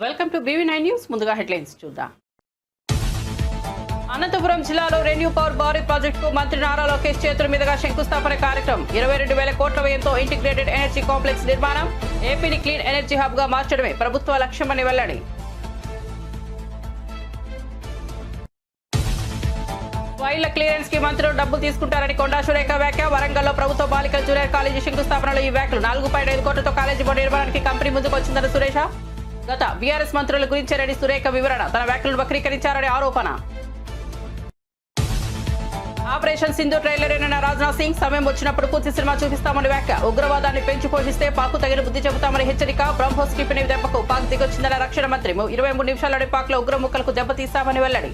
Welcome to BV9 news. ముందుగా headlines చూద్దాం. అనంతపురం జిల్లాలో రెన్యూ పవర్ భారీ ప్రాజెక్టుకు మంత్రి నారా లోకేష్ చేతుల మీదుగా శంకుస్థాపన కార్యక్రమం. 22,000 కోట్ల వ్యయంతో ఇంటిగ్రేటెడ్ ఎనర్జీ కాంప్లెక్స్ నిర్మాణం. ఏపీని క్లీన్ ఎనర్జీ హబ్ గా మార్చడమే ప్రభుత్వ లక్ష్యమని వెల్లడి. ఫైళ్ల క్లియరెన్స్ కి మంత్రులు డబ్బులు తీసుకుంటారని కొండా సురేఖ వ్యాఖ్య. వరంగల్లో ప్రభుత్వ బాలికల జూనియర్ కాలేజీ శంకుస్థాపనలో ఈ వ్యాఖ్యలు. 4.5 కోట్లతో కాలేజీ బోర్డు నిర్మాణానికి కంపెనీ ముందుకు వచ్చిందని సురేష. గత బీఆర్ఎస్ మంత్రుల గురించి రెడ్డి సురేఖ వివరణ. తన వ్యాఖ్యలను వక్రీకరించారని ఆరోపణ. ఆపరేషన్ సింధు ట్రైలర్ అయిన రాజ్నాథ్ సింగ్ సమయం వచ్చినప్పుడు పూర్తి సినిమా చూపిస్తామని వ్యాఖ్య. ఉగ్రవాదాన్ని పెంచి పోషిస్తే పాక్ తగిన బుద్ధి చెబుతామని హెచ్చరిక. బ్రహ్మోస్ క్షిపణి దెబ్బకు పాక్ దిగొచ్చిందన్న రక్షణ మంత్రి. 23 నిమిషాల్లోనే పాక్ లో ఉగ్ర ముక్కలకు దెబ్బతీస్తామని వెల్లడి.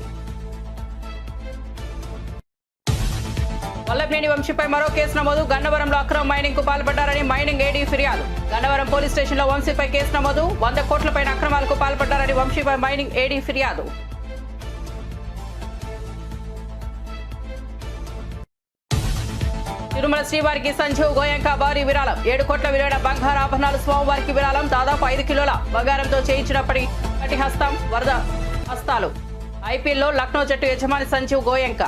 వల్లభనేని వంశీపై మరో కేసు నమోదు. గన్నవరంలో అక్రమ మైనింగ్ కు పాల్పడ్డారని మైనింగ్ ఏడీ ఫిర్యాదు. గన్నవరం పోలీస్ స్టేషన్ లో వంశీపై కేసు నమోదు. 100 కోట్లపైన అక్రమాలకు పాల్పడ్డారని వంశీపై మైనింగ్ ఏడీ ఫిర్యాదు. తిరుమల శ్రీవారికి సంజీవ్ గోయంక భారీ విరాళం. 7 కోట్ల విలువైన బంగారు ఆభరణాలు స్వామివారికి విరాళం. దాదాపు 5 కిలోల బంగారంతో చేయించినప్పటి హస్తం వరద హస్తాలు. ఐపీఎల్లో లక్నో జట్టు యజమాని సంజీవ్ గోయంక.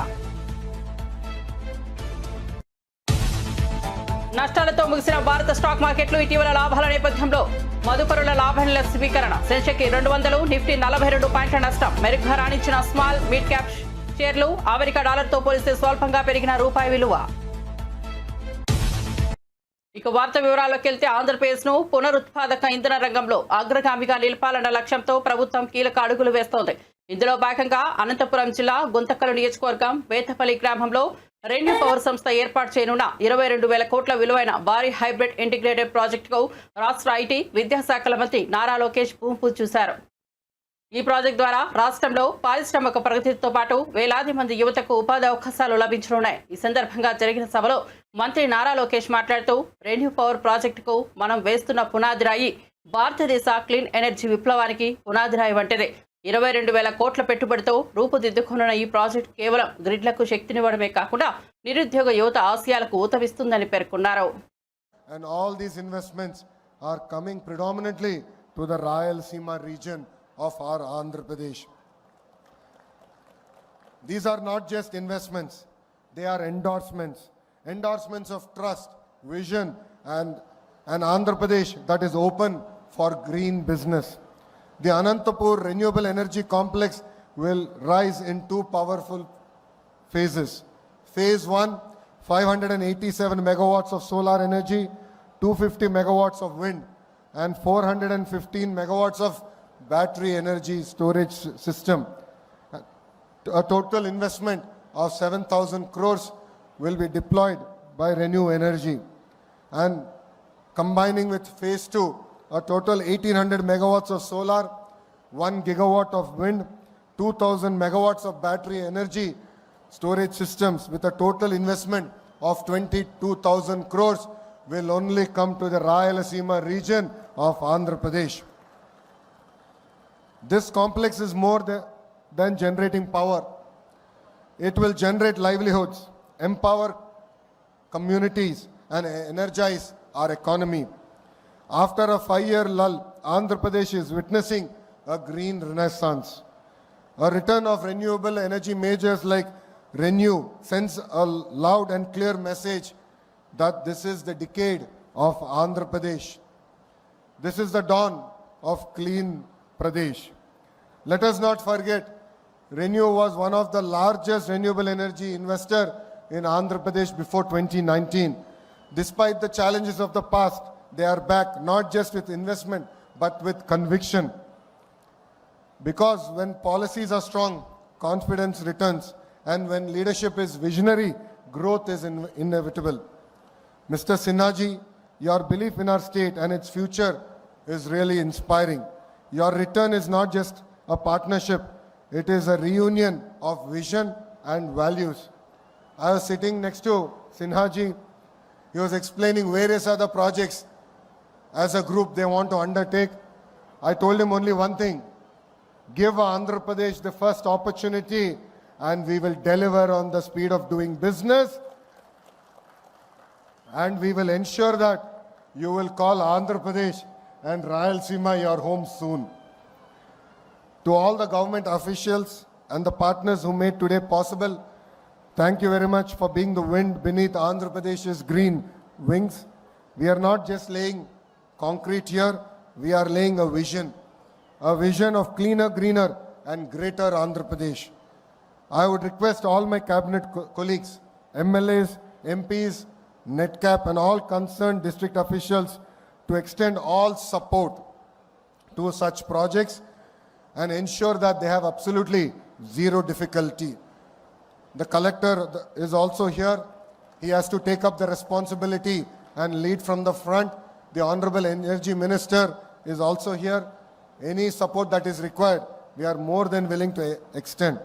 నష్టాలతో ముగిసిన భారత స్టాక్ మార్కెట్లు. ఇటీవల లాభాల నేపథ్యంలో మదుపరుల లాభాల స్వీకరణ. సెన్సెక్స్ 200, నిఫ్టీ 42 పాయింట్ల నష్టం. మెరుగ్గా రాణించిన స్మాల్ మిడ్ క్యాప్ షేర్లు. అమెరికా డాలర్తో పోలిస్తే స్వల్పంగా పెరిగిన రూపాయి విలువ. ఇక వార్త వివరాల్లోకి వెళ్తే, ఆంధ్రప్రదేశ్ ను పునరుత్పాదక ఇంధన రంగంలో అగ్రగామిగా నిలపాలన్న లక్ష్యంతో ప్రభుత్వం కీలక అడుగులు వేస్తోంది. ఇందులో భాగంగా అనంతపురం జిల్లా గుంతకల్ నియోజకవర్గం వేతపల్లి గ్రామంలో రెన్యూ పవర్ సంస్థ ఏర్పాటు చేయనున్న 22,000 కోట్ల విలువైన భారీ హైబ్రిడ్ ఇంటిగ్రేటెడ్ ప్రాజెక్టుకు రాష్ట్ర ఐటీ విద్యాశాఖల మంత్రి నారా లోకేష్ భూమి పూజ చేశారు. ఈ ప్రాజెక్టు ద్వారా రాష్ట్రంలో పారిశ్రామిక ప్రగతితో పాటు వేలాది మంది యువతకు ఉపాధి అవకాశాలు లభించనున్నాయి. ఈ సందర్భంగా జరిగిన సభలో మంత్రి నారా లోకేష్ మాట్లాడుతూ, రెన్యూ పవర్ ప్రాజెక్టుకు మనం వేస్తున్న పునాది రాయి భారతదేశ క్లీన్ ఎనర్జీ విప్లవానికి పునాది రాయి వంటిదే. 22,000 కోట్ల పెట్టుబడితో రూపుదిద్దుకున్న ఈ ప్రాజెక్టు కేవలం గ్రిడ్లకు శక్తినివ్వడమే కాకుండా నిరుద్యోగ యువత ఆశయాలకు ఊతమిస్తుందని పేర్కొన్నారు. And all these investments are coming predominantly to the Rayalaseema region of our Andhra Pradesh. These are not just investments, they are endorsements of trust, vision, and Andhra Pradesh that is open for green business. The Anantapur Renewable Energy Complex will rise in 2 powerful phases. Phase 1, 587 megawatts of solar energy, 250 megawatts of wind, and 415 megawatts of battery energy storage system. A total investment of 7,000 crores will be deployed by Renew Energy. And combining with phase 2, a total 1,800 megawatts of solar, 1 gigawatt of wind, 2,000 megawatts of battery energy storage systems with a total investment of 22,000 crores will only come to the Rayalaseema region of Andhra Pradesh. This complex is more than generating power. It will generate livelihoods, empower communities, and energize our economy. After a 5-year lull, Andhra Pradesh is witnessing a green renaissance. A return of renewable energy majors like Renew sends a loud and clear message that this is the decade of Andhra Pradesh. This is the dawn of clean Pradesh. Let us not forget, Renew was one of the largest renewable energy investor in Andhra Pradesh before 2019. Despite the challenges of the past, they are back not just with investment but with conviction. Because when policies are strong, confidence returns, and when leadership is visionary, growth is inevitable. Mr. Sinhaji, your belief in our state and its future is really inspiring. Your return is not just a partnership, it is a reunion of vision and values. I was sitting next to Sinhaji. He was explaining various other projects as a group they want to undertake. I told him only one thing: give Andhra Pradesh the first opportunity and we will deliver on the speed of doing business, and we will ensure that you will call Andhra Pradesh and Rayalaseema your home soon. To all the government officials and the partners who made today possible, thank you very much for being the wind beneath Andhra Pradesh's green wings. We are not just laying concrete here, we are laying a vision of cleaner, greener and greater Andhra Pradesh. I would request all my cabinet colleagues, MLAs, MPs, NETCAP and all concerned district officials to extend all support to such projects and ensure that they have absolutely zero difficulty. The collector is also here. He has to take up the responsibility and lead from the front. The Honorable Energy Minister is also here. Any support that is required, we are more than willing to extend.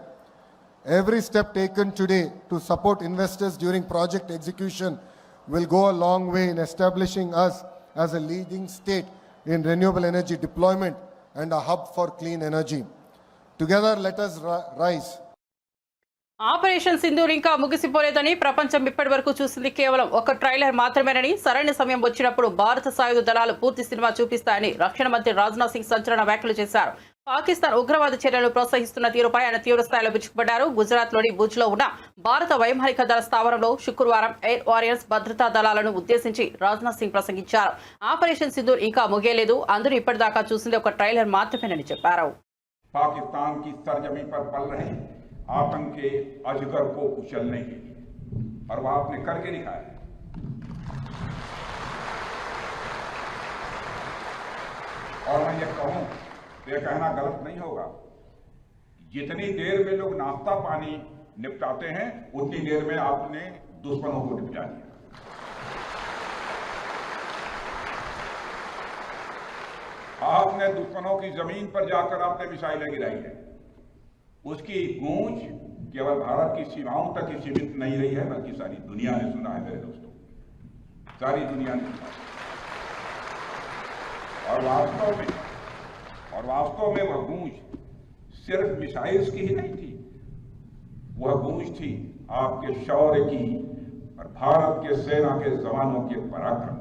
Every step taken today to support investors during project execution will go a long way in establishing us as a leading state in renewable energy deployment and a hub for clean energy. Together, let us rise. Operation Sindoor ఇంకా ముగిసిపోలేదని ప్రపంచం ఇప్పటి వరకు చూసింది కేవలం ఒక trailer మాత్రమేనని సరైన సమయం వచ్చినప్పుడు భారత సాయుధ దళాలు పూర్తి సినిమా చూపిస్తాయని రక్షణ మంత్రి రాజ్నాథ్ సింగ్ సంచలన వ్యాఖ్యలు చేశారు. పాకిస్తాన్ ఉగ్రవాద చర్యలు ప్రోత్సహిస్తున్న తీరుపై ఆయన తీవ్రస్థాయిలో విరుచుకుపడ్డారు. గుజరాత్లోని భుజ్లో ఉన్న భారత వైమానిక దళ స్థావరంలో శుక్రవారం ఎయిర్ వారియర్స్ భద్రతా దళాలను ఉద్దేశించి రాజ్నాథ్ సింగ్ ప్రసంగించారు. ఆపరేషన్ సింధూర్ ఇంకా ముగియలేదు, అందరూ ఇప్పటిదాకా చూసింది ఒక ట్రైలర్ మాత్రమేనని చెప్పారు. पाकिस्तान की सरजमी पर पल रहे आतंक के अजगर को कुचलने के लिए, और वह आपने करके दिखाया है। और मैं ये कहूं, ये कहना गलत नहीं होगा, जितनी देर में लोग नाश्ता पानी निपटाते हैं उतनी देर में आपने दुश्मनों को निपटा दिया। आपने दुश्मनों की जमीन पर जाकर आपने मिसाइलें गिराई है। उसकी गूंज केवल भारत की सीमाओं तक ही सीमित नहीं रही है, बल्कि सारी दुनिया ने सुना है मेरे दोस्तों, सारी दुनिया ने सुना। और वास्तव में वह गूंज सिर्फ मिसाइल्स की ही नहीं थी, वह गूंज थी आपके शौर्य की और भारत के सेना के जवानों के पराक्रम।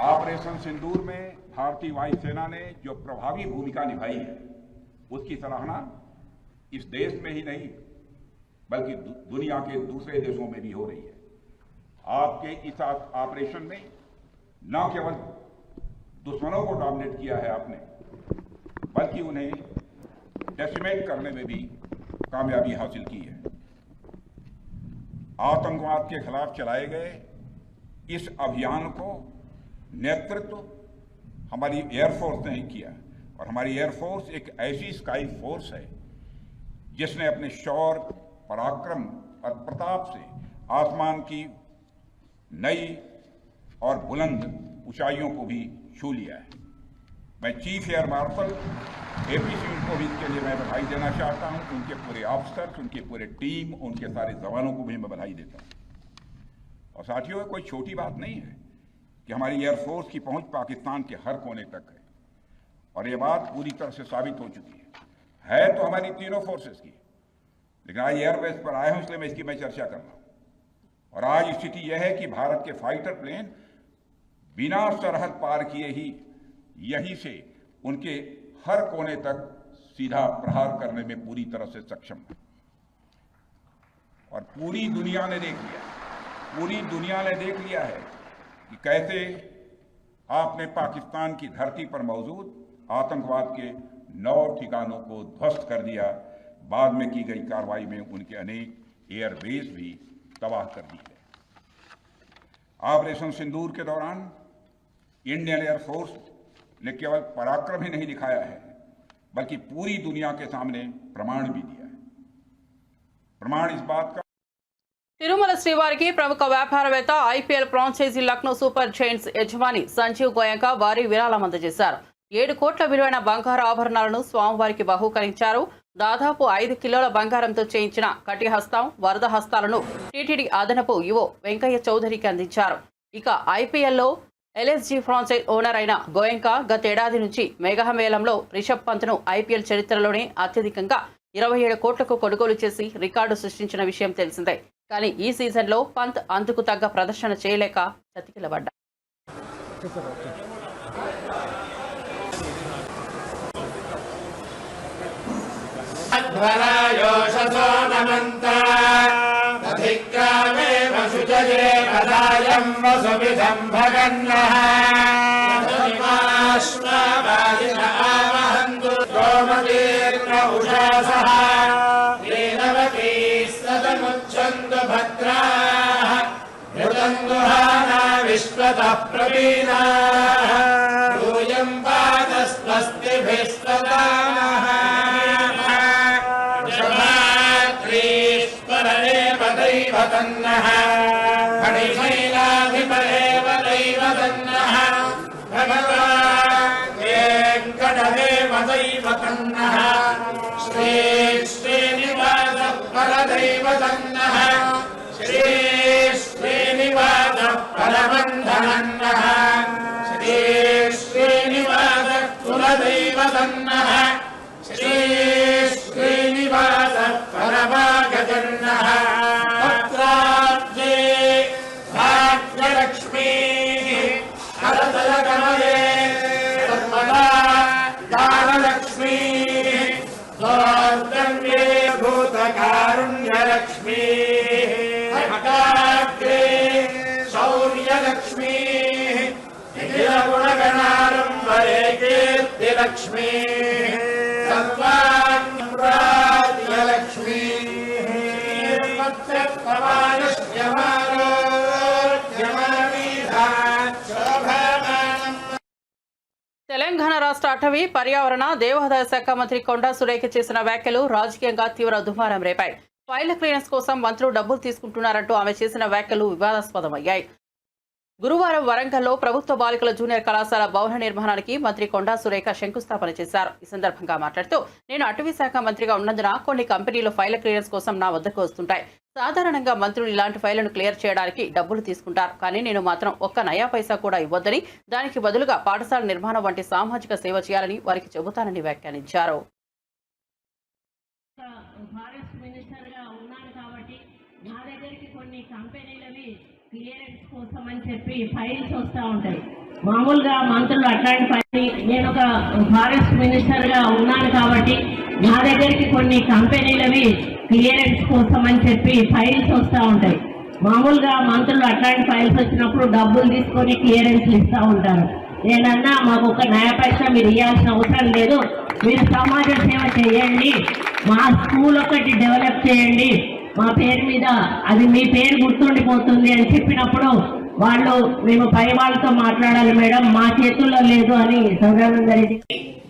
ऑपरेशन सिंदूर में भारतीय वायुसेना ने जो प्रभावी भूमिका निभाई है, उसकी सराहना इस देश में ही नहीं बल्कि दुनिया के दूसरे देशों में भी हो रही है। आपके इस ऑपरेशन में न केवल दुश्मनों को डोमिनेट किया है आपने, बल्कि उन्हें डेसिमेट करने में भी कामयाबी हासिल की है। आतंकवाद के खिलाफ चलाए गए इस अभियान को नेतृत्व हमारी एयरफोर्स ने किया, और हमारी एयरफोर्स एक ऐसी स्काई फोर्स है जिसने अपने शौर्य, पराक्रम और प्रताप से आसमान की नई और बुलंद ऊंचाइयों को भी छू लिया है। मैं chief air marshal AP Singh को भी इसके लिए मैं बधाई देना चाहता हूं, उनके पूरे ऑफिसर्स, उनके पूरे टीम, उनके सारे जवानों को भी मैं बधाई देता हूं। और साथियों, कोई छोटी बात नहीं है कि हमारी एयरफोर्स की पहुंच पाकिस्तान के हर कोने तक है, और ये बात पूरी तरह से साबित हो चुकी है तो हमारी तीनों फोर्सेस की, लेकिन आज एयरबेस पर आए हूं इसलिए मैं इसकी चर्चा कर रहा हूं। और आज स्थिति यह है कि भारत के फाइटर प्लेन बिना सरहद पार किए ही यहीं से उनके हर कोने तक सीधा प्रहार करने में पूरी तरह से सक्षम है। और पूरी दुनिया ने देख लिया है कि कैसे आपने पाकिस्तान की धरती पर मौजूद आतंकवाद के 9 ठिकानों को ध्वस्त कर दिया। बाद में की गई कार्रवाई में उनके अनेक एयरबेस भी तबाह कर दी गए। ऑपरेशन सिंदूर के दौरान इंडियन एयरफोर्स ने केवल पराक्रम ही नहीं दिखाया है, बल्कि पूरी दुनिया के सामने प्रमाण भी दिया है। प्रमाण इस बात का తిరుమల శ్రీవారికి ప్రముఖ వ్యాపారవేత్త IPL franchise Lucknow super giants యజమాని సంజీవ్ గోయంకా భారీ విరాళం అందజేశారు. 7 కోట్ల విలువైన బంగారు ఆభరణాలను స్వామివారికి బహూకరించారు. దాదాపు 5 కిలోల బంగారంతో చేయించిన కటిహస్తం, వరద హస్తాలను టీటీడీ అదనపు ఈవో వెంకయ్య చౌదరికి అందించారు. ఇక ఐపీఎల్లో ఎల్ఎస్జీ ఫ్రాంచైజ్ ఓనర్ అయిన గోయంకా గతేడాది నుంచి మేఘమేళంలో రిషబ్ పంత్ను ఐపీఎల్ చరిత్రలోనే అత్యధికంగా 27 కోట్లకు కొనుగోలు చేసి రికార్డు సృష్టించిన విషయం తెలిసిందే. కానీ ఈ సీజన్లో పంత్ అందుకు తగ్గ ప్రదర్శన చేయలేక చతికిలబడ్డారు. ध्वरायोषसो नमन्त अधिक्रामे वसुजये पदायं वसुभिधं भगन्नः आवहन्तु गोमतीर्न उषासः लीलवती सदमुच्छन्तु भद्राः हृदङ्गुहाना विश्वतः प्रवीणाः यूयं पादस्वस्तिभिस्तदानः दैवतन्नः फणिशैलाधिपदेव दैवतन्नः भगवान् वेङ्कटदेव दैवतन्नः श्री श्रीनिवासः परदैवतन्नः श्री श्रीनिवासः परबन्धनन्नः श्री श्रीनिवासः कुलदैवतन्नः श्री श्रीनिवासः परभागजन्नः भद्राब्जे भाग्यलक्ष्मीः हरतलकमले सर्वदा दानलक्ष्मीः गौर्गम्ये भूतकारुण्यलक्ष्मीः भक्ताग्रे शौर्यलक्ष्मीः निखिलगुणगणारम्भरे कीर्तिलक्ष्मीः తెలంగాణ రాష్ట్ర అటవీ పర్యావరణ దేవాదాయ శాఖ మంత్రి కొండా సురేఖ చేసిన వ్యాఖ్యలు రాజకీయంగా తీవ్ర దుమారం రేపాయి. ఫైళ్ల క్లియరెన్స్ కోసం మంత్రులు డబ్బులు తీసుకుంటున్నారంటూ ఆమె చేసిన వ్యాఖ్యలు వివాదాస్పదమయ్యాయి. గురువారం వరంగల్లో ప్రభుత్వ బాలికల జూనియర్ కళాశాల భవన నిర్మాణానికి మంత్రి కొండా సురేఖ శంకుస్థాపన చేశారు. ఈ సందర్భంగా మాట్లాడుతూ, నేను అటవీ శాఖ మంత్రిగా ఉన్నందున కొన్ని కంపెనీలు ఫైళ్ల క్లియరెన్స్ కోసం నా వద్దకు వస్తుంటాయి. సాధారణంగా మంత్రులు ఇలాంటి ఫైళ్లను క్లియర్ చేయడానికి డబ్బులు తీసుకుంటారు. కానీ నేను మాత్రం ఒక్క నయా పైసా కూడా ఇవ్వొద్దని, దానికి బదులుగా పాఠశాల నిర్మాణం వంటి సామాజిక సేవ చేయాలని వారికి చెబుతానని వ్యాఖ్యానించారు. క్లియరెన్స్ కోసం అని చెప్పి ఫైల్స్ వస్తూ ఉంటాయి. మామూలుగా మంత్రులు అట్లాంటి ఫైల్, నేను ఒక ఫారెస్ట్ మినిస్టర్ గా ఉన్నాను కాబట్టి నా దగ్గరికి కొన్ని కంపెనీలవి క్లియరెన్స్ కోసం అని చెప్పి ఫైల్స్ వస్తూ ఉంటాయి. మామూలుగా మంత్రులు అట్లాంటి ఫైల్స్ వచ్చినప్పుడు డబ్బులు తీసుకొని క్లియరెన్స్లు ఇస్తూ ఉంటారు. నేనన్నా మాకు ఒక నయా పైసా మీరు ఇవ్వాల్సిన అవసరం లేదు, మీరు సమాజ సేవ చేయండి, మా స్కూల్ ఒకటి డెవలప్ చేయండి, మా పేరు మీద అది మీ పేరు గుర్తుండిపోతుంది అని చెప్పినప్పుడు వాళ్ళు మేము పై వాళ్ళతో మాట్లాడాలి మేడం, మా చేతుల్లో లేదు అని సదానంద రెడ్డి.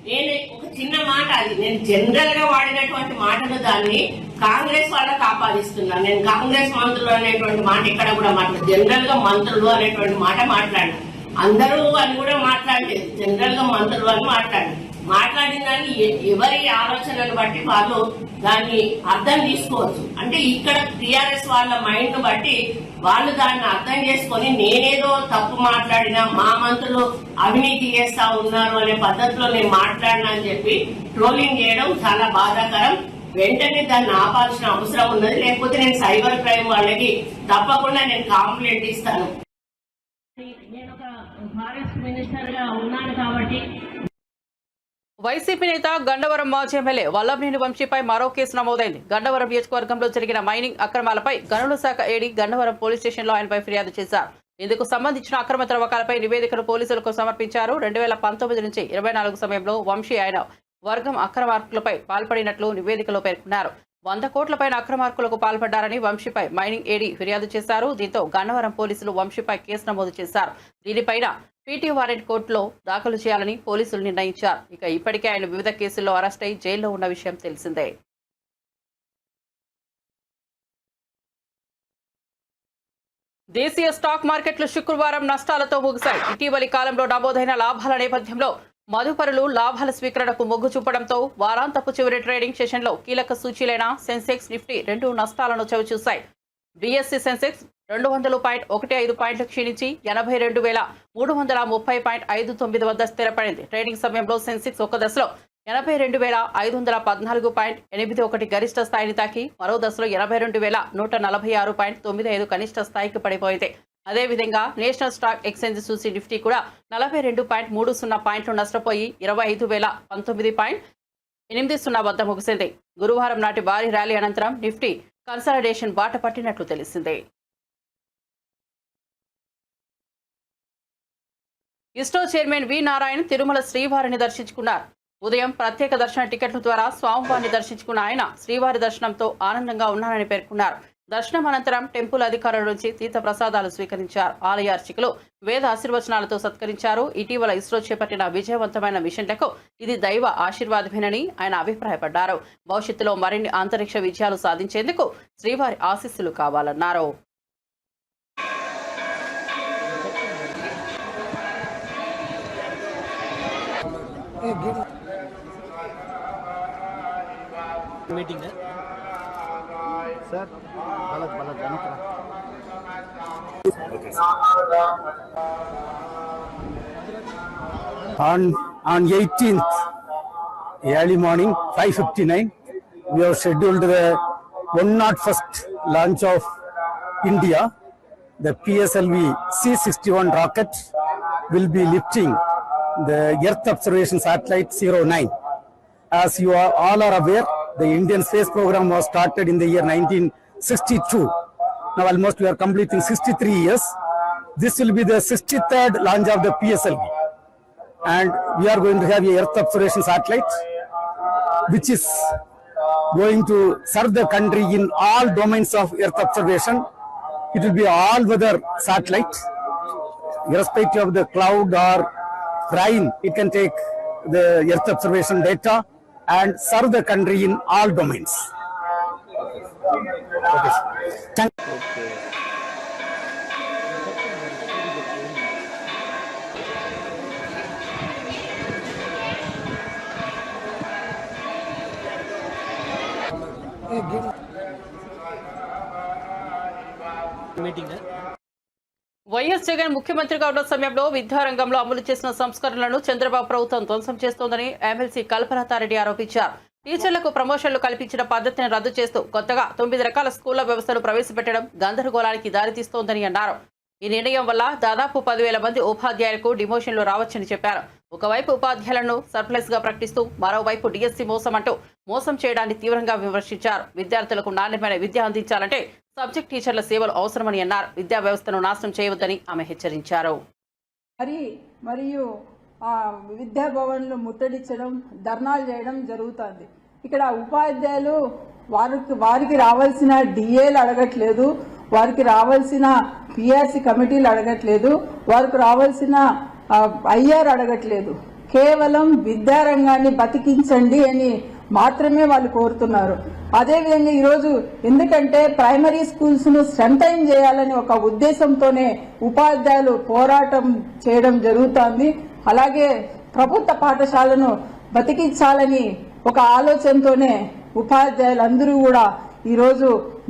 నేను ఒక చిన్న మాట, అది నేను జనరల్ గా వాడినటువంటి మాటను దాన్ని కాంగ్రెస్ వాళ్ళకి ఆపాదిస్తున్నాను. నేను కాంగ్రెస్ మంత్రులు అనేటువంటి మాట ఇక్కడ కూడా మాట్లాడు, జనరల్ గా మంత్రులు అనేటువంటి మాట మాట్లాడు, అందరూ అని కూడా మాట్లాడలేదు, జనరల్ గా మంత్రులు అని మాట్లాడిన దాన్ని ఎవరి ఆలోచనను బట్టి వాళ్ళు దాన్ని అర్థం తీసుకోవచ్చు. అంటే ఇక్కడ టిఆర్ఎస్ వాళ్ళ మైండ్ బట్టి వాళ్ళు దాన్ని అర్థం చేసుకొని నేనేదో తప్పు మాట్లాడినా, మా మంత్రులు అవినీతి చేస్తా ఉన్నారు అనే పద్ధతిలో నేను మాట్లాడినా అని చెప్పి ట్రోలింగ్ చేయడం చాలా బాధాకరం. వెంటనే దాన్ని ఆపాల్సిన అవసరం ఉన్నది. లేకపోతే నేను సైబర్ క్రైమ్ వాళ్ళకి తప్పకుండా నేను కంప్లైంట్ ఇస్తాను. నేను ఒక ఫారెస్ట్ మినిస్టర్ గా ఉన్నాను కాబట్టి. వైసీపీ నేత గండవరం మాజీ ఎమ్మెల్యే వల్లభనేని వంశీపై మరో కేసు నమోదైంది. గండవరం నియోజకవర్గంలో జరిగిన మైనింగ్ అక్రమాలపై గనుల శాఖ ఏడీ గండవరం పోలీస్ స్టేషన్లో ఆయనపై ఫిర్యాదు చేశారు. ఇందుకు సంబంధించిన అక్రమ త్రవ్వకాలపై నివేదికను పోలీసులకు సమర్పించారు. 2019 నుంచి 24 సమయంలో వంశీ ఆయన వర్గం అక్రమార్కులపై పాల్పడినట్లు నివేదికలో పేర్కొన్నారు. 100 కోట్లపైన అక్రమార్కులకు పాల్పడ్డారని వంశీపై మైనింగ్ ఏడీ ఫిర్యాదు చేశారు. దీంతో గన్నవరం పోలీసులు వంశీపై కేసు నమోదు చేశారు. దీనిపైన పీటీ వారెంట్ కోర్టులో దాఖలు చేయాలని పోలీసులు నిర్ణయించారు. ఇక ఇప్పటికే ఆయన వివిధ కేసుల్లో అరెస్ట్ అయి జైల్లో ఉన్న విషయం తెలిసిందే. దేశీయ స్టాక్ మార్కెట్లు శుక్రవారం నష్టాలతో ముగిశాయి. ఇటీవలి కాలంలో నమోదైన లాభాల నేపథ్యంలో మదుపరులు లాభాల స్వీకరణకు మొగ్గు చూపడంతో వారాంతపు చివరి ట్రేడింగ్ సెషన్లో కీలక సూచీలైన సెన్సెక్స్, నిఫ్టీ రెండు నష్టాలను చవిచూశాయి. బీఎస్సీ సెన్సెక్స్ 200.15 పాయింట్లు క్షీణించి 82,330.59 వద్ద స్థిరపడింది. ట్రేడింగ్ సమయంలో సెన్సెక్స్ ఒక దశలో 82,514.81 గరిష్ట స్థాయిని తాకి మరో దశలో 82,146.95 కనిష్ట స్థాయికి పడిపోయింది. అదేవిధంగా నేషనల్ స్టాక్ ఎక్స్చేంజ్ సూచి నిఫ్టీ కూడా 42.30 పాయింట్లు నష్టపోయి 25,019.80 వద్ద ముగిసింది. గురువారం నాటి భారీ ర్యాలీ అనంతరం నిఫ్టీ కన్సాలిడేషన్ బాట పట్టినట్లు తెలిసింది. ఇస్రో చైర్మన్ వి నారాయణ్ తిరుమల శ్రీవారిని దర్శించుకున్నారు. ఉదయం ప్రత్యేక దర్శన టికెట్ల ద్వారా స్వామివారిని దర్శించుకున్న ఆయన శ్రీవారి దర్శనంతో ఆనందంగా ఉన్నారని పేర్కొన్నారు. దర్శనం అనంతరం టెంపుల్ అధికారుల నుంచి తీర్థ ప్రసాదాలు స్వీకరించారు. ఆలయ అర్చకులు వేద ఆశీర్వచనాలతో సత్కరించారు. ఇటీవల ఇస్రో చేపట్టిన విజయవంతమైన మిషన్లకు ఇది దైవ ఆశీర్వాదమేనని ఆయన అభిప్రాయపడ్డారు. భవిష్యత్తులో మరిన్ని అంతరిక్ష విజయాలు సాధించేందుకు శ్రీవారి ఆశీస్సులు కావాలన్నారు. मीटिंग है सर गलत on 18th early morning 5:59 we have scheduled the 101st launch of India. The PSLV C-61 rocket will be lifting the Earth observation satellite 09. As you all are aware, the Indian space program was started in the year 1962. Now almost we are completing 63 years. This will be the 63rd launch of the PSLV. And we are going to have a Earth observation satellite, which is going to serve the country in all domains of Earth observation. It will be all weather satellite. Irrespective of the cloud or rain, it can take the Earth observation data and serve the country in all domains. Okay. Thank you. Meeting है YS Jagan ముఖ్యమంత్రిగా ఉన్న సమయంలో విద్యారంగంలో అమలు చేసిన సంస్కరణలను చంద్రబాబు ప్రభుత్వం ధ్వంసం చేస్తోందని ఎమ్మెల్సీ కల్పలతారెడ్డి ఆరోపించారు. టీచర్లకు ప్రమోషన్లు కల్పించిన పద్ధతిని రద్దు చేస్తూ కొత్తగా 9 రకాల స్కూళ్ల వ్యవస్థను ప్రవేశపెట్టడం గందరగోళానికి దారితీస్తోందని అన్నారు. ఈ నిర్ణయం వల్ల దాదాపు 10,000 మంది ఉపాధ్యాయులకు డిమోషన్లు రావచ్చని చెప్పారు. ఒకవైపు ఉపాధ్యాయులను సర్ప్లస్ గా ప్రకటిస్తూ మరోవైపు డిఎస్సీ మోసం చేయడాన్ని తీవ్రంగా విమర్శించారు. విద్యార్థులకు నాణ్యమైన విద్య అందించాలంటే సబ్జెక్ట్ టీచర్ల సేవలు అవసరమని అన్నారు. విద్యా వ్యవస్థను నాశనం చేయవద్దని ఆమె హెచ్చరించారు. మరియు విద్యా భవన్లు ముట్టడించడం, ధర్నాలు చేయడం జరుగుతుంది. ఇక్కడ ఉపాధ్యాయులు వారికి రావాల్సిన డిఏలు అడగట్లేదు, వారికి రావాల్సిన పిఆర్సి కమిటీలు అడగట్లేదు, వారికి రావాల్సిన ఐఆర్ అడగట్లేదు. కేవలం విద్యారంగాన్ని బతికించండి అని మాత్రమే వాళ్ళు కోరుతున్నారు. అదేవిధంగా ఈరోజు ఎందుకంటే ప్రైమరీ స్కూల్స్ ను స్ట్రెంథైన్ చేయాలని ఒక ఉద్దేశంతోనే ఉపాధ్యాయులు పోరాటం చేయడం జరుగుతోంది. అలాగే ప్రభుత్వ పాఠశాలను బతికించాలని ఒక ఆలోచనతోనే ఉపాధ్యాయులందరూ కూడా ఈరోజు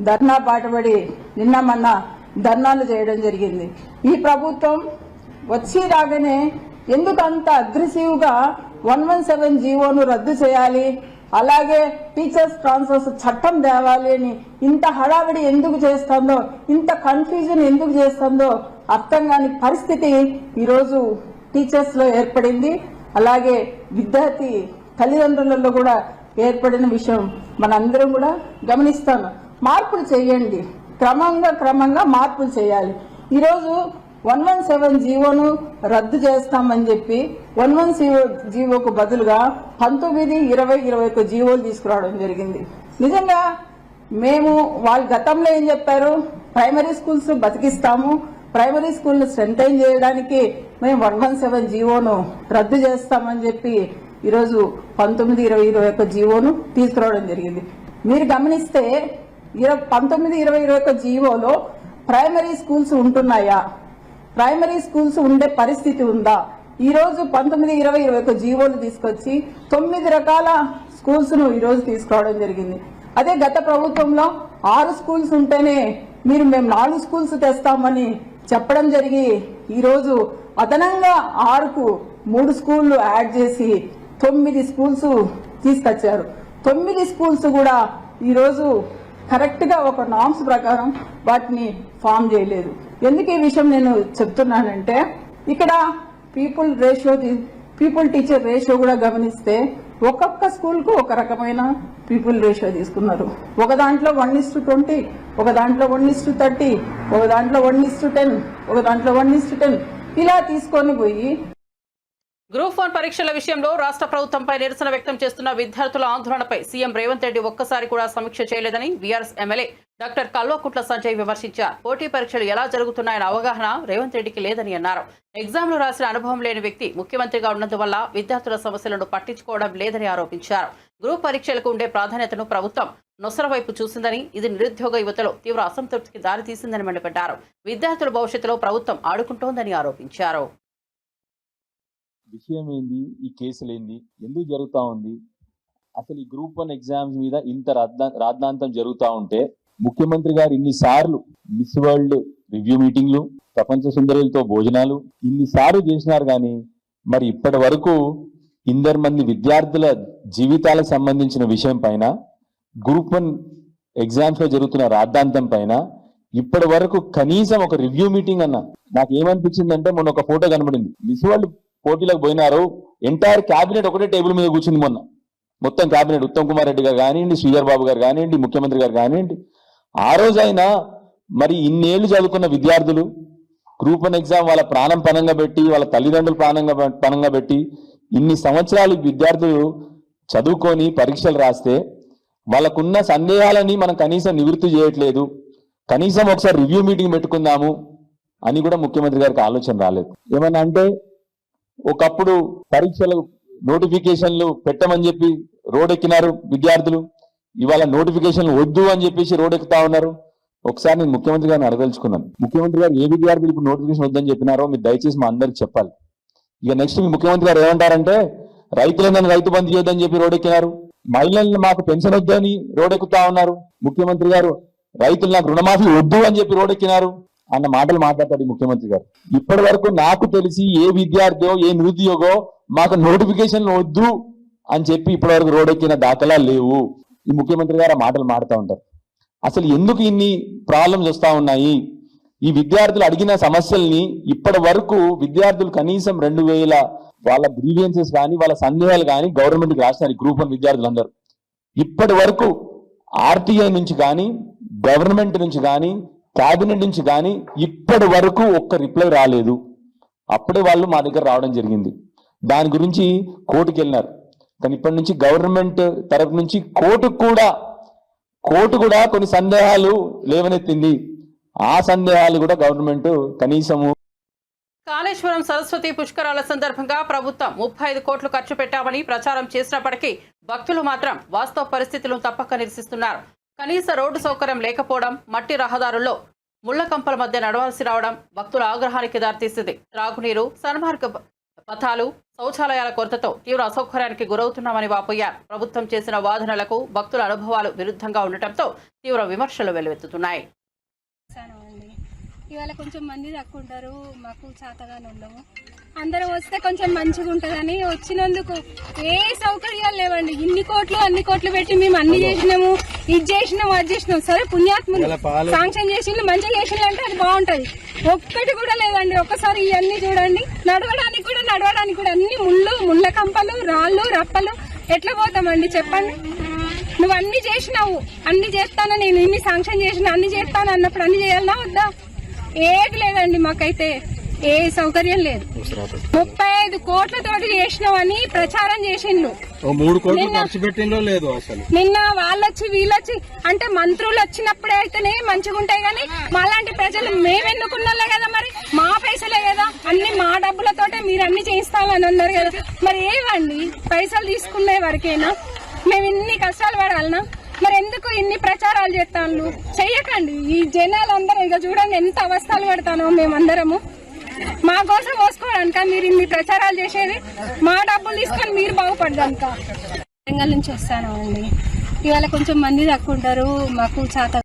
ధర్నా బాటపడి నిన్న మొన్న ధర్నాలు చేయడం జరిగింది. ఈ ప్రభుత్వం వచ్చి రాగానే ఎందుకు అంత అగ్రెసివ్ గా 117 జీవోను రద్దు చేయాలి, అలాగే టీచర్స్ ట్రాన్స్ఫర్స్ చట్టం తేవాలి అని ఇంత హడావిడి ఎందుకు చేస్తుందో, ఇంత కన్ఫ్యూజన్ ఎందుకు చేస్తుందో అర్థం కాని పరిస్థితి ఈరోజు టీచర్స్ లో ఏర్పడింది. అలాగే విద్యార్థి తల్లిదండ్రులలో కూడా ఏర్పడిన విషయం మనందరం కూడా గమనిస్తాం. మార్పులు చేయండి, క్రమంగా మార్పులు చేయాలి. ఈరోజు 117 జీవోను రద్దు చేస్తామని చెప్పి 110 జీవోకు బదులుగా 19, 20, 21 జీవోలు తీసుకురావడం జరిగింది. నిజంగా మేము వాళ్ళు గతంలో ఏం చెప్పారు, ప్రైమరీ స్కూల్స్ బతికిస్తాము, ప్రైమరీ స్కూల్ను స్ట్రెంథైన్ చేయడానికి మేము 117 జీవోను రద్దు చేస్తామని చెప్పి ఈరోజు 19, 20, 21 జీవోను తీసుకురావడం జరిగింది. మీరు గమనిస్తే 19, 20, 21 జీవోలో ప్రైమరీ స్కూల్స్ ఉంటున్నాయా, ప్రైమరీ స్కూల్స్ ఉండే పరిస్థితి ఉందా? ఈ రోజు 19, 20, 21 జీవోలు తీసుకొచ్చి 9 రకాల స్కూల్స్ ను ఈ రోజు తీసుకురావడం జరిగింది. అదే గత ప్రభుత్వంలో 6 స్కూల్స్ ఉంటేనే మేము 4 స్కూల్స్ తెస్తామని చెప్పడం జరిగి ఈ రోజు అదనంగా 6కు 3 స్కూళ్లు యాడ్ చేసి 9 స్కూల్స్ తీసుకొచ్చారు. 9 స్కూల్స్ కూడా ఈ రోజు కరెక్ట్ గా ఒక నామ్స్ ప్రకారం వాటిని ఫామ్ చేయలేదు. ఎందుకు ఈ విషయం నేను చెప్తున్నానంటే ఇక్కడ పీపుల్ టీచర్ రేషియో కూడా గమనిస్తే ఒక్కొక్క స్కూల్ కు ఒక రకమైన పీపుల్ రేషియో తీసుకున్నారు. ఒక దాంట్లో 1:20, ఒక దాంట్లో 1:30, ఒక దాంట్లో 1:10, ఒక దాంట్లో 1:10 ఇలా తీసుకొని పోయి గ్రూప్ 1 పరీక్షల విషయంలో రాష్ట్ర ప్రభుత్వంపై నిరసన వ్యక్తం చేస్తున్న విద్యార్థుల ఆందోళనపై సీఎం రేవంత్ రెడ్డి ఒక్కసారి కూడా సమీక్ష చేయలేదని BRS MLA doctor Kalvakuntla Sanjay విమర్శించారు. పోటీ పరీక్షలు ఎలా జరుగుతున్నాయన్న అవగాహన రేవంత్ రెడ్డికి లేదని అన్నారు. ఎగ్జామ్లు రాసిన అనుభవం లేని వ్యక్తి ముఖ్యమంత్రిగా ఉన్నందువల్ల విద్యార్థుల సమస్యలను పట్టించుకోవడం లేదని ఆరోపించారు. గ్రూప్ పరీక్షలకు ఉండే ప్రాధాన్యతను ప్రభుత్వం నొసర వైపు చూసిందని, ఇది నిరుద్యోగ యువతలో తీవ్ర అసంతృప్తికి దారితీసిందని మండిపడ్డారు. విద్యార్థుల భవిష్యత్తులో ప్రభుత్వం ఆడుకుంటోందని ఆరోపించారు. విషయం ఏంది, ఈ కేసులు ఏంది, ఎందుకు జరుగుతూ ఉంది, అసలు ఈ గ్రూప్ 1 ఎగ్జామ్స్ మీద ఇంత రాద్ధాంతం జరుగుతూ ఉంటే ముఖ్యమంత్రి గారు ఇన్నిసార్లు మిస్ వరల్డ్ రివ్యూ మీటింగ్లు, ప్రపంచ సుందరులతో భోజనాలు ఇన్నిసార్లు చేసినారు. కానీ మరి ఇప్పటి వరకు 2 మంది విద్యార్థుల జీవితాలకు సంబంధించిన విషయం పైన, గ్రూప్ 1 ఎగ్జామ్స్ లో జరుగుతున్న రాద్ధాంతం పైన ఇప్పటి వరకు కనీసం ఒక రివ్యూ మీటింగ్ అన్న. నాకు ఏమనిపించిందంటే మొన్న ఒక ఫోటో కనబడింది, మిస్ వరల్డ్ పోటీలకు పోయినారు, ఎంటైర్ క్యాబినెట్ ఒకటే టేబుల్ మీద కూర్చుంది. మొన్న మొత్తం క్యాబినెట్, ఉత్తమ్ కుమార్ రెడ్డి గారు కానివ్వండి, శ్రీధర్ బాబు గారు కానివ్వండి, ముఖ్యమంత్రి గారు కానివ్వండి. ఆ రోజైనా మరి ఇన్నేళ్లు చదువుకున్న విద్యార్థులు గ్రూప్ 1 ఎగ్జామ్ వాళ్ళ ప్రాణం పనంగా పెట్టి, వాళ్ళ తల్లిదండ్రులు పనంగా పెట్టి ఇన్ని సంవత్సరాలు విద్యార్థులు చదువుకొని పరీక్షలు రాస్తే వాళ్ళకున్న సందేహాలని మనం కనీసం నివృత్తి చేయట్లేదు. కనీసం ఒకసారి రివ్యూ మీటింగ్ పెట్టుకుందాము అని కూడా ముఖ్యమంత్రి గారికి ఆలోచన రాలేదు. ఏమన్నా అంటే ఒకప్పుడు పరీక్షలు నోటిఫికేషన్లు పెట్టమని చెప్పి రోడ్డెక్కినారు విద్యార్థులు, ఇవాళ నోటిఫికేషన్లు వద్దు అని చెప్పేసి రోడ్డెక్కుతా ఉన్నారు. ఒకసారి నేను ముఖ్యమంత్రి గారిని అడగదలుచుకున్నాను, ముఖ్యమంత్రి గారు ఏ విద్యార్థులు ఇప్పుడు నోటిఫికేషన్ వద్దని చెప్పినారో మీరు దయచేసి మా అందరికి చెప్పాలి. ఇక నెక్స్ట్ మీ ముఖ్యమంత్రి గారు ఏమంటారంటే రైతులందరినీ రైతు బంధు చేయొద్దని చెప్పి రోడ్డెక్కినారు, మహిళలను మాకు పెన్షన్ వద్దని రోడ్డెక్కుతా ఉన్నారు. ముఖ్యమంత్రి గారు రైతులు నాకు రుణమాఫీ వద్దు అని చెప్పి రోడ్డెక్కినారు అన్న మాటలు మాట్లాడతాడు ముఖ్యమంత్రి గారు. ఇప్పటి వరకు నాకు తెలిసి ఏ విద్యార్థి ఏ నిరుద్యోగో మాకు నోటిఫికేషన్లు వద్దు అని చెప్పి ఇప్పటి వరకు రోడ్డెక్కిన దాఖలాలు లేవు. ఈ ముఖ్యమంత్రి గారు ఆ మాటలు మాడుతూ ఉంటారు. అసలు ఎందుకు ఇన్ని ప్రాబ్లమ్స్ వస్తా ఉన్నాయి? ఈ విద్యార్థులు అడిగిన సమస్యల్ని ఇప్పటి వరకు విద్యార్థులు కనీసం 2000 వాళ్ళ గ్రీవియన్సెస్ కానీ వాళ్ళ సందేహాలు కానీ గవర్నమెంట్కి రాసినారు. గ్రూప్ 1 విద్యార్థులందరూ ఇప్పటి వరకు ఆర్టీఐ నుంచి కానీ, గవర్నమెంట్ నుంచి కానీ, క్యాబినెట్ నుంచి కానీ ఇప్పటి వరకు ఒక్క రిప్లై రాలేదు. అప్పుడే వాళ్ళు మా దగ్గర రావడం జరిగింది. దాని గురించి కోర్టుకు వెళ్ళినారు. కానీ ఇప్పటి నుంచి గవర్నమెంట్ తరఫు నుంచి కోర్టు కూడా కొన్ని సందేహాలు లేవనెత్తింది. ఆ సందేహాలు కూడా గవర్నమెంట్ కనీసము. కాళేశ్వరం సరస్వతి పుష్కరాల సందర్భంగా ప్రభుత్వం 35 కోట్లు ఖర్చు పెట్టామని ప్రచారం చేసినప్పటికీ భక్తులు మాత్రం వాస్తవ పరిస్థితులను తప్పక నిరసిస్తున్నారు. కనీస రోడ్డు సౌకర్యం లేకపోవడం, మట్టి రహదారుల్లో ముళ్ల కంపల మధ్య నడవాల్సి రావడం భక్తుల ఆగ్రహానికి దారితీసింది. త్రాగునీరు, సన్మార్గ పథాలు, శౌచాలయాల కొరతతో తీవ్ర అసౌకర్యానికి గురవుతున్నామని వాపోయారు. ప్రభుత్వం చేసిన వాదనలకు భక్తుల అనుభవాలు విరుద్ధంగా ఉండటంతో తీవ్ర విమర్శలు వెల్లువెత్తుతున్నాయి. ఇవాళ కొంచెం మంది తక్కువ ఉంటారు, మాకు చేతగానే ఉండము. అందరూ వస్తే కొంచెం మంచిగా ఉంటుందని వచ్చినందుకు ఏ సౌకర్యాలు లేవండి. ఇన్ని కోట్లు అన్ని కోట్లు పెట్టి మేము అన్ని చేసినాము, ఇది చేసినాము, అది చేసినాం. సరే పుణ్యాత్ములు శాంక్షన్ చేసిండ్రు, మంచిగా చేసిండ్రు అంటే అది బాగుంటది. ఒక్కటి కూడా లేదండి. ఒక్కసారి ఇవన్నీ చూడండి. నడవడానికి కూడా అన్ని ముళ్ళ కంపలు, రాళ్ళు, రప్పలు. ఎట్లా పోతామండి చెప్పండి? నువ్వు అన్ని చేసినావు, అన్ని చేస్తాను, నేను ఇన్ని శాంక్షన్ చేసిన, అన్ని చేస్తాను అన్నప్పుడు అన్ని చేయాలన్నా వద్దా? ఏది లేదండి. మాకైతే ఏ సౌకర్యం లేదు. 35 కోట్లతోటి చేసినామని ప్రచారం చేసిండ్రు. 3 కోట్లు ఖర్చు పెట్టిందో లేదు అసలు. నిన్న వాళ్ళొచ్చి వీళ్ళొచ్చి అంటే మంత్రులు వచ్చినప్పుడే అయితేనే మంచిగా ఉంటాయి. కానీ మాలాంటి ప్రజలు మేము ఎన్నుకున్నలే కదా, మరి మా పైసలే కదా, అన్ని మా డబ్బులతోటే మీరు అన్ని చేయిస్తామని అన్నారు కదా. మరి ఏవండి పైసలు తీసుకునే వరకేనా మేము ఇన్ని కష్టాలు పడాలనా? మరి ఎందుకు ఇన్ని ప్రచారాలు చేస్తాను? చెయ్యకండి. ఈ జనాలందరూ ఇక చూడండి ఎంత అవస్థలు పడతానో మేమందరము. మా కోసం మోసుకోవడానిక మీరు ఇన్ని ప్రచారాలు చేసేది? మా డబ్బులు తీసుకొని మీరు బాగుపడదానిక. వరంగల్ నుంచి వస్తాను అండి. ఇవాళ కొంచెం మంది తక్కువ ఉంటారు, మాకు చేత.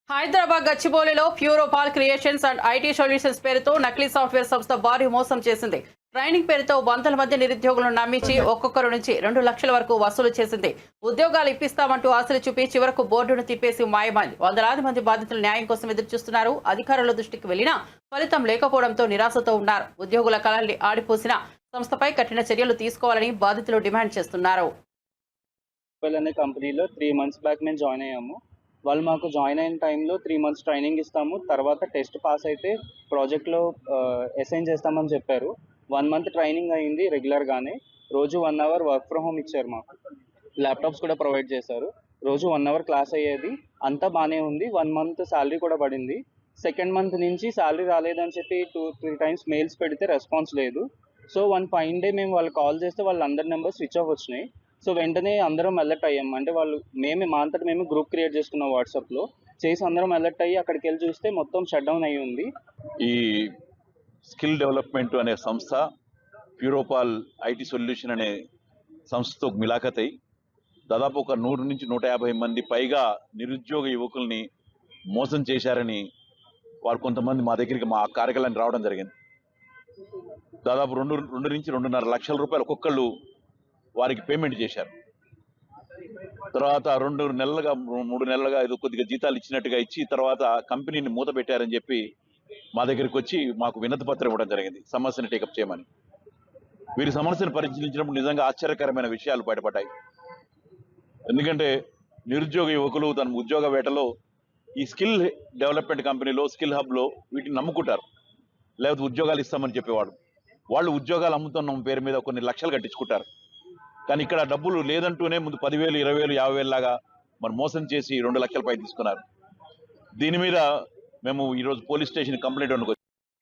హైదరాబాద్ గచ్చిబౌలిలో Puropal creations and IT solutions పేరుతో నకిలీ సాఫ్ట్వేర్ సంస్థ భారీ మోసం చేసింది. ట్రైనింగ్ పేరుతో వందల మంది నిరుద్యోగులను నమ్మించి ఒక్కొక్కరు నుంచి 2 లక్షల వరకు వసూలు చేసింది. ఉద్యోగాలు ఇప్పిస్తామంటూ ఆశలు చూపి చివరకు బోర్డును తిప్పేసి మాయమైంది. వందలాది మంది బాధితులు న్యాయం కోసం ఎదురుచూస్తున్నారు. అధికారుల దృష్టికి వెళ్లినా ఫలితం లేకపోవడంతో నిరాశతో ఉన్నారు. ఉద్యోగుల కళల్ని ఆడిపోసిన సంస్థపై కఠిన చర్యలు తీసుకోవాలని బాధితులు డిమాండ్ చేస్తున్నారు. అనే కంపెనీలో 3 months బ్యాక్ మేము జాయిన్ అయ్యాము. వాళ్ళు మాకు జాయిన్ అయిన టైంలో 3 months ట్రైనింగ్ ఇస్తాము, తర్వాత టెస్ట్ పాస్ అయితే ప్రాజెక్ట్లో అసైన్ చేస్తామని చెప్పారు. 1 month ట్రైనింగ్ అయింది రెగ్యులర్గానే. రోజు 1 hour వర్క్ ఫ్రమ్ హోమ్ ఇచ్చారు మాకు. ల్యాప్టాప్స్ కూడా ప్రొవైడ్ చేశారు. రోజు 1 hour క్లాస్ అయ్యేది. అంతా బాగానే ఉంది. 1 month శాలరీ కూడా పడింది. సెకండ్ మంత్ నుంచి శాలరీ రాలేదని చెప్పి 2-3 times మెయిల్స్ పెడితే రెస్పాన్స్ లేదు. సో వన్ ఫైన్ డే మేము వాళ్ళు కాల్ చేస్తే వాళ్ళందరి నెంబర్ స్విచ్ ఆఫ్ వచ్చినాయి. సో వెంటనే అందరం అలర్ట్ అయ్యాం. అంటే వాళ్ళు మా అంతటా మేము గ్రూప్ క్రియేట్ చేసుకున్నాం వాట్సాప్లో. చేసి అందరం అలర్ట్ అయ్యి అక్కడికి వెళ్ళి చూస్తే మొత్తం షట్ డౌన్ అయ్యి ఉంది. ఈ స్కిల్ డెవలప్మెంట్ అనే సంస్థ ప్యూరోపాల్ ఐటీ సొల్యూషన్ అనే సంస్థతో మిలాఖత్ అయి దాదాపు ఒక 100 నుంచి 150 మంది పైగా నిరుద్యోగ యువకుల్ని మోసం చేశారని వారు కొంతమంది మా దగ్గరికి మా కార్యాలయానికి రావడం జరిగింది. దాదాపు 2 నుంచి 2.5 లక్షల రూపాయలు ఒక్కొక్కళ్ళు వారికి పేమెంట్ చేశారు. తర్వాత 2 నెలలుగా 3 నెలలుగా ఏదో కొద్దిగా జీతాలు ఇచ్చినట్టుగా ఇచ్చి తర్వాత కంపెనీని మూత పెట్టారని చెప్పి మా దగ్గరికి వచ్చి మాకు వినతి పత్రం ఇవ్వడం జరిగింది, సమస్యను టేకప్ చేయమని. వీరి సమస్యను పరిశీలించినప్పుడు నిజంగా ఆశ్చర్యకరమైన విషయాలు బయటపడ్డాయి. ఎందుకంటే నిరుద్యోగ యువకులు తన ఉద్యోగ వేటలో ఈ స్కిల్ డెవలప్మెంట్ కంపెనీలో స్కిల్ హబ్లో వీటిని నమ్ముకుంటారు. లేకపోతే ఉద్యోగాలు ఇస్తామని చెప్పేవాడు. వాళ్ళు ఉద్యోగాలు అమ్ముతున్న పేరు మీద కొన్ని లక్షలు కట్టించుకుంటారు. కానీ ఇక్కడ డబ్బులు లేదంటూనే ముందు 10,000, 20,000, 50,000 లాగా మరి మోసం చేసి 2 లక్షల పై తీసుకున్నారు. దీని మీద మేము ఈరోజు పోలీస్ స్టేషన్ కంప్లైంట్ అనుకో.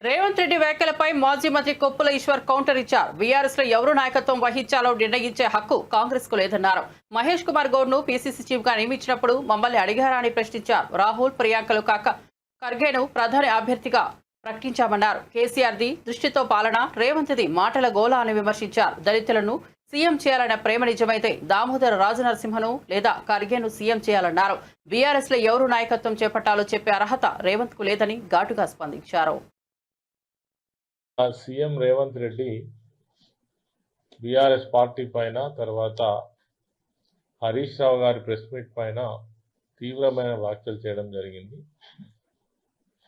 రేవంత్ రెడ్డి వ్యాఖ్యలపై మాజీ మంత్రి కొప్పుల ఈశ్వర్ కౌంటర్ ఇచ్చారు. బీఆర్ఎస్ లో ఎవరు నాయకత్వం వహించాలో నిర్ణయించే హక్కు కాంగ్రెస్ కు లేదన్నారు. మహేష్ కుమార్ గౌడ్ ను పీసీసీ చీఫ్ గా నియమించినప్పుడు మమ్మల్ని అడిగారా అని ప్రశ్నించారు. రాహుల్, ప్రియాంకలు కాక ఖర్గేను ప్రధాని అభ్యర్థిగా ప్రకటించామన్నారు. కేసీఆర్ ది దృష్టితో పాలన, రేవంత్ ది మాటల గోల అని విమర్శించారు. దళితులను సీఎం చేయాలన్న ప్రేమ నిజమైతే దామోదర రాజనరసింహను లేదా ఖర్గేను సీఎం చేయాలన్నారు. బీఆర్ఎస్ లో ఎవరు నాయకత్వం చేపట్టాలో చెప్పే అర్హత రేవంత్ కు లేదని ఘాటుగా స్పందించారు. CM Revanth Reddy BRS party పైన, తర్వాత హరీష్ రావు గారి ప్రెస్ మీట్ పైన తీవ్రమైన వ్యాఖ్యలు చేయడం జరిగింది.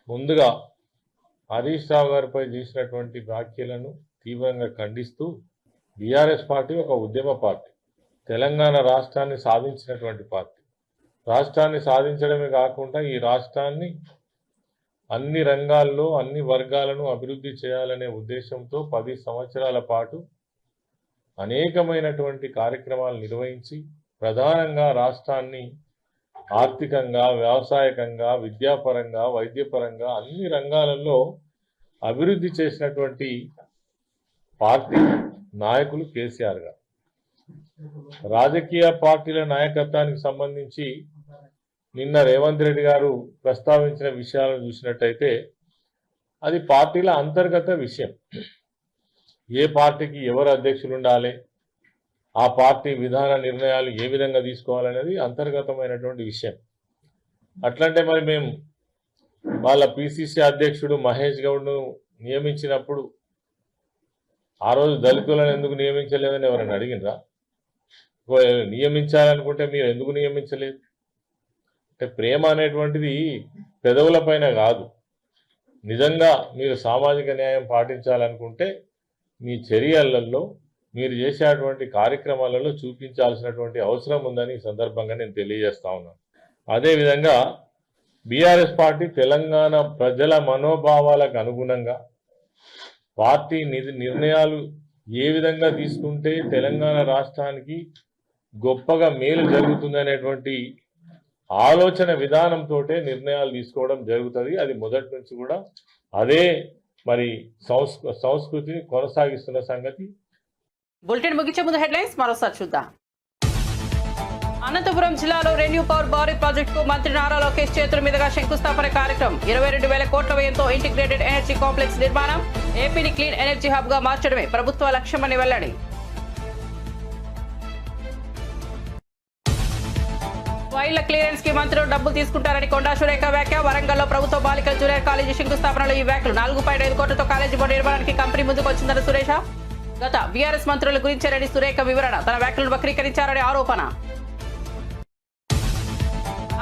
ముందుగా హరీష్ రావు గారిపై చేసినటువంటి వ్యాఖ్యలను తీవ్రంగా ఖండిస్తూ బీఆర్ఎస్ పార్టీ ఒక ఉద్యమ పార్టీ, తెలంగాణ రాష్ట్రాన్ని సాధించినటువంటి పార్టీ. రాష్ట్రాన్ని సాధించడమే కాకుండా ఈ రాష్ట్రాన్ని అన్ని రంగాల్లో అన్ని వర్గాలను అభివృద్ధి చేయాలనే ఉద్దేశంతో 10 సంవత్సరాల పాటు అనేకమైనటువంటి కార్యక్రమాలు నిర్వహించి ప్రధానంగా రాష్ట్రాన్ని ఆర్థికంగా, వ్యవసాయకంగా, విద్యాపరంగా, వైద్యపరంగా అన్ని రంగాలలో అభివృద్ధి చేసినటువంటి పార్టీ నాయకులు కేసీఆర్ గారు. రాజకీయ పార్టీల నాయకత్వానికి సంబంధించి నిన్న రేవంత్ రెడ్డి గారు ప్రస్తావించిన విషయాలను చూసినట్టయితే అది పార్టీల అంతర్గత విషయం. ఏ పార్టీకి ఎవరు అధ్యక్షులు ఉండాలి, ఆ పార్టీ విధాన నిర్ణయాలు ఏ విధంగా తీసుకోవాలనేది అంతర్గతమైనటువంటి విషయం. అట్లంటే మరి మేము వాళ్ళ పిసిసి అధ్యక్షుడు మహేష్ గౌడ్ను నియమించినప్పుడు ఆ రోజు దళితులను ఎందుకు నియమించలేదని ఎవరైనా అడిగినరా? నియమించాలనుకుంటే మీరు ఎందుకు నియమించలేదు? అంటే ప్రేమ అనేటువంటిది పెదవుల పైన కాదు. నిజంగా మీరు సామాజిక న్యాయం పాటించాలనుకుంటే మీ చర్యలలో, మీరు చేసేటువంటి కార్యక్రమాలలో చూపించాల్సినటువంటి అవసరం ఉందని ఈ సందర్భంగా నేను తెలియజేస్తా ఉన్నాను. అదేవిధంగా బీఆర్ఎస్ పార్టీ తెలంగాణ ప్రజల మనోభావాలకు అనుగుణంగా పార్టీ నిర్ణయాలు ఏ విధంగా తీసుకుంటే తెలంగాణ రాష్ట్రానికి గొప్పగా మేలు జరుగుతుందనేటువంటి ఆలోచన విధానంతో నిర్ణయాలు తీసుకోవడం జరుగుతుంది. అది మొదటి నుంచి కూడా అదే మరి సంస్కృతిని కొనసాగిస్తున్న సంగతి. బులెటిన్ ముగించే ముందు హెడ్లైన్స్ మరోసారి చూద్దాం. అనంతపురం జిల్లాలో రెన్యూ పవర్ భారీ ప్రాజెక్టుకు మంత్రి నారా లోకేష్ చేతుల మీదుగా శంకుస్థాపన కార్యక్రమం. 22,000 కోట్ల వ్యయంతో ఇంటిగ్రేటెడ్ ఎనర్జీ కాంప్లెక్స్ నిర్మాణం. ఏపీని క్లీన్ ఎనర్జీ హబ్ గా మార్చడమే ప్రభుత్వ లక్ష్యమని వెల్లడి. ఫైళ్ల క్లియరెన్స్ కి మంత్రులు డబ్బులు తీసుకుంటారని కొండా సురేఖ వ్యాఖ్య. వరంగల్లో ప్రభుత్వ బాలికల జూనియర్ కాలేజీ శంకుస్థాపనలో ఈ వ్యాఖ్యలు. 4.5 కోట్లతో కాలేజీ బోర్డు నిర్మాణానికి కంపెనీ ముందుకు వచ్చిందన్న సురేష. గత బీఆర్ఎస్ మంత్రుల గురించేనని సురేఖ వివరణ. తన వ్యాఖ్యలను వక్రీకరించారని ఆరోపణ.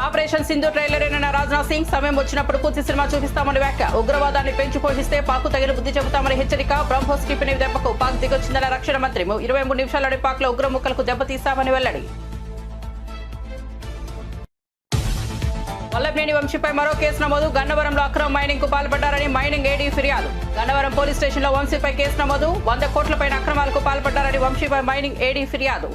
ఆపరేషన్ సింధు ట్రైలర్ అయిన రాజ్నాథ్ సింగ్ సమయం వచ్చినప్పుడు పూర్తి సినిమా చూపిస్తామని వ్యాఖ్య. ఉగ్రవాదాన్ని పెంచి పోషిస్తే పాక్ తగిన బుద్ధి చెబుతామని హెచ్చరిక. బ్రహ్మోస్ క్షిపణి దెబ్బకు పాక్ దిగొచ్చిందన్న రక్షణ మంత్రి. 23 నిమిషాల్లోనే పాక్ లో ఉగ్ర ముక్కలకు దెబ్బతీస్తామని వెల్లడి. వల్లభనేని వంశీపై మరో కేసు నమోదు. గన్నవరంలో అక్రమ మైనింగ్ కు పాల్పడ్డారని మైనింగ్ ఏడీ ఫిర్యాదు. గన్నవరం పోలీస్ స్టేషన్ లో వంశీపై కేసు నమోదు. 100 కోట్లపైన అక్రమాలకు పాల్పడ్డారని వంశీపై మైనింగ్ ఏడీ ఫిర్యాదు.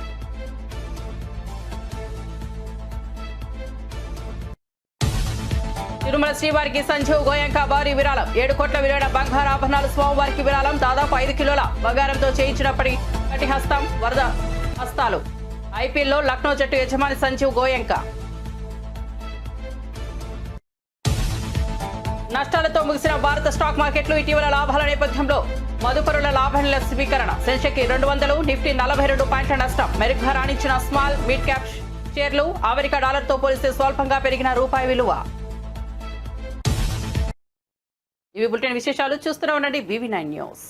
తిరుమల శ్రీవారికి సంజీవ్ గోయంక భారీ విరాళం. 7 కోట్ల విలువైన బంగారు ఆభరణాలు స్వామివారికి విరాళం. దాదాపు 5 కిలోల బంగారంతో చేయించినప్పటి కటి హస్తం వరద హస్తాలు. ఐపీఎల్లో లక్నో జట్టు యజమాని సంజీవ్ గోయంక. నష్టాలతో ముగిసిన భారత స్టాక్ మార్కెట్లు. ఇటీవల లాభాల నేపథ్యంలో మదుపరుల లాభాల స్వీకరణ. సెన్సెక్స్ 200, నిఫ్టీ 42 పాయింట్ల నష్టం. మెరుగ్గా రాణించిన స్మాల్ మిడ్ క్యాప్ షేర్లు. అమెరికా డాలర్తో పోలిస్తే స్వల్పంగా పెరిగిన రూపాయి విలువ. ఇవి బులెటిన్ విశేషాలు. చూస్తూనే ఉండండి BV9 న్యూస్.